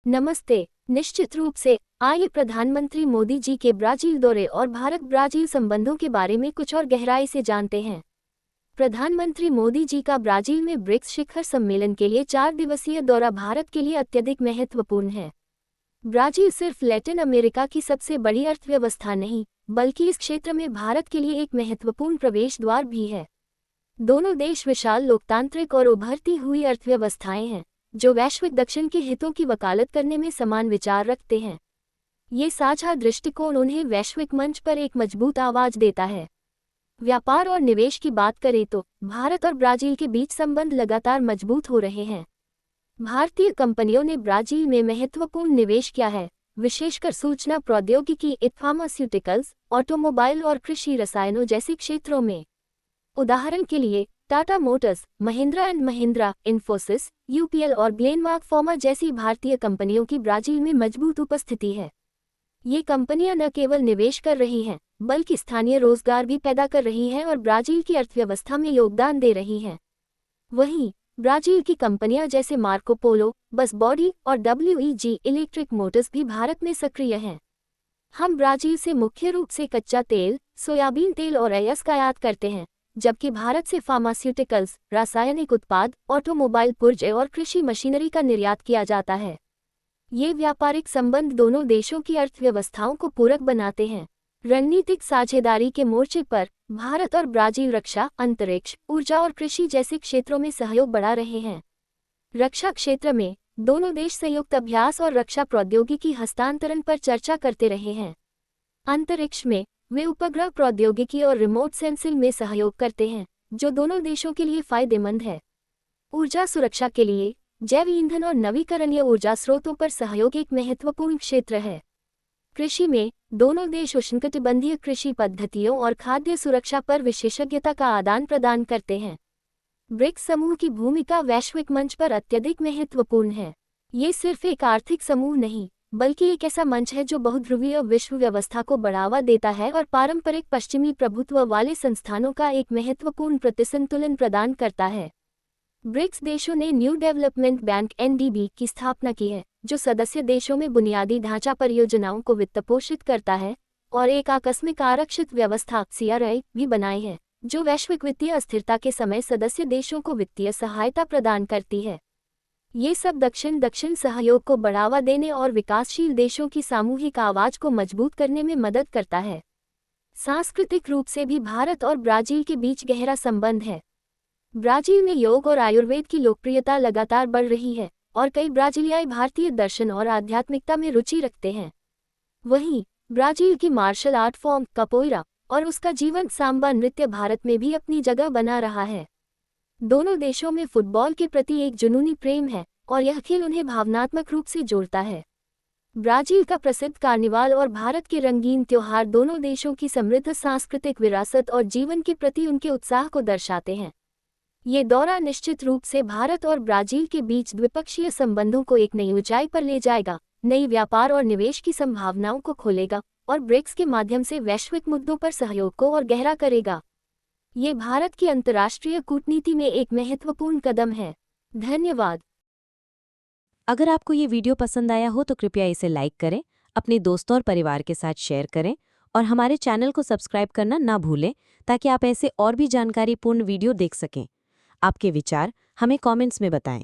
नमस्ते। निश्चित रूप से आइए प्रधानमंत्री मोदी जी के ब्राजील दौरे और भारत ब्राजील संबंधों के बारे में कुछ और गहराई से जानते हैं। प्रधानमंत्री मोदी जी का ब्राजील में ब्रिक्स शिखर सम्मेलन के लिए 4 दिवसीय दौरा भारत के लिए अत्यधिक महत्वपूर्ण है। ब्राजील सिर्फ लैटिन अमेरिका की सबसे बड़ी अर्थव्यवस्था नहीं, बल्कि इस क्षेत्र में भारत के लिए एक महत्वपूर्ण प्रवेश द्वार भी है। दोनों देश विशाल लोकतांत्रिक और उभरती हुई अर्थव्यवस्थाएं हैं, जो वैश्विक दक्षिण के हितों की वकालत करने में समान विचार रखते हैं। ये साझा दृष्टिकोण उन्हें वैश्विक मंच पर एक मजबूत आवाज देता है। व्यापार और निवेश की बात करें तो भारत और ब्राजील के बीच संबंध लगातार मजबूत हो रहे हैं। भारतीय कंपनियों ने ब्राजील में महत्वपूर्ण निवेश किया है, विशेषकर सूचना प्रौद्योगिकी, फार्मास्यूटिकल्स, ऑटोमोबाइल और कृषि रसायनों जैसे क्षेत्रों में। उदाहरण के लिए Tata Motors, Mahindra and Mahindra, Infosys, UPL और ग्लेनमार्क फार्मा जैसी भारतीय कंपनियों की ब्राजील में मजबूत उपस्थिति है। ये कंपनियां न केवल निवेश कर रही हैं, बल्कि स्थानीय रोजगार भी पैदा कर रही हैं और ब्राजील की अर्थव्यवस्था में योगदान दे रही हैं। वहीं ब्राजील की कंपनियां जैसे मार्को पोलो, बस बॉडी और डब्ल्यूईजी इलेक्ट्रिक मोटर्स भी भारत में सक्रिय हैं। हम ब्राजील से मुख्य रूप से कच्चा तेल, सोयाबीन तेल और अयस्क आयात करते हैं, जबकि भारत से फार्मास्यूटिकल्स, रासायनिक उत्पाद, ऑटोमोबाइल पुर्जे और कृषि मशीनरी का निर्यात किया जाता है। ये व्यापारिक संबंध दोनों देशों की अर्थव्यवस्थाओं को पूरक बनाते हैं। रणनीतिक साझेदारी के मोर्चे पर भारत और ब्राजील रक्षा, अंतरिक्ष, ऊर्जा और कृषि जैसे क्षेत्रों में सहयोग बढ़ा रहे हैं। रक्षा क्षेत्र में दोनों देश संयुक्त अभ्यास और रक्षा प्रौद्योगिकी हस्तांतरण पर चर्चा करते रहे हैं। अंतरिक्ष में वे उपग्रह प्रौद्योगिकी और रिमोट सेंसिंग में सहयोग करते हैं, जो दोनों देशों के लिए फायदेमंद है। ऊर्जा सुरक्षा के लिए जैव ईंधन और नवीकरणीय ऊर्जा स्रोतों पर सहयोग एक महत्वपूर्ण क्षेत्र है। कृषि में दोनों देश उष्णकटिबंधीय कृषि पद्धतियों और खाद्य सुरक्षा पर विशेषज्ञता का आदान प्रदान करते हैं। ब्रिक्स समूह की भूमिका वैश्विक मंच पर अत्यधिक महत्वपूर्ण है। ये सिर्फ एक आर्थिक समूह नहीं, बल्कि एक ऐसा मंच है जो बहुध्रुवीय विश्व व्यवस्था को बढ़ावा देता है और पारंपरिक पश्चिमी प्रभुत्व वाले संस्थानों का एक महत्वपूर्ण प्रतिसंतुलन प्रदान करता है। ब्रिक्स देशों ने न्यू डेवलपमेंट बैंक (एनडीबी) की स्थापना की है, जो सदस्य देशों में बुनियादी ढांचा परियोजनाओं को वित्तपोषित करता है, और एक आकस्मिक आरक्षित व्यवस्था (सीआरआई) भी बनाई है, जो वैश्विक वित्तीय अस्थिरता के समय सदस्य देशों को वित्तीय सहायता प्रदान करती है। ये सब दक्षिण सहयोग को बढ़ावा देने और विकासशील देशों की सामूहिक आवाज को मजबूत करने में मदद करता है। सांस्कृतिक रूप से भी भारत और ब्राजील के बीच गहरा संबंध है। ब्राजील में योग और आयुर्वेद की लोकप्रियता लगातार बढ़ रही है, और कई ब्राजीलियाई भारतीय दर्शन और आध्यात्मिकता में रुचि रखते हैं। वहीं ब्राजील की मार्शल आर्ट फॉर्म कपोइरा और उसका जीवंत सांबा नृत्य भारत में भी अपनी जगह बना रहा है। दोनों देशों में फुटबॉल के प्रति एक जुनूनी प्रेम है, और यह खेल उन्हें भावनात्मक रूप से जोड़ता है। ब्राजील का प्रसिद्ध कार्निवाल और भारत के रंगीन त्योहार दोनों देशों की समृद्ध सांस्कृतिक विरासत और जीवन के प्रति उनके उत्साह को दर्शाते हैं। ये दौरा निश्चित रूप से भारत और ब्राजील के बीच द्विपक्षीय संबंधों को एक नई ऊंचाई पर ले जाएगा, नई व्यापार और निवेश की संभावनाओं को खोलेगा, और ब्रिक्स के माध्यम से वैश्विक मुद्दों पर सहयोग को और गहरा करेगा। ये भारत की अंतर्राष्ट्रीय कूटनीति में एक महत्वपूर्ण कदम है। धन्यवाद। अगर आपको ये वीडियो पसंद आया हो तो कृपया इसे लाइक करें, अपने दोस्तों और परिवार के साथ शेयर करें, और हमारे चैनल को सब्सक्राइब करना ना भूलें, ताकि आप ऐसे और भी जानकारीपूर्ण वीडियो देख सकें। आपके विचार हमें कमेंट्स में बताएं।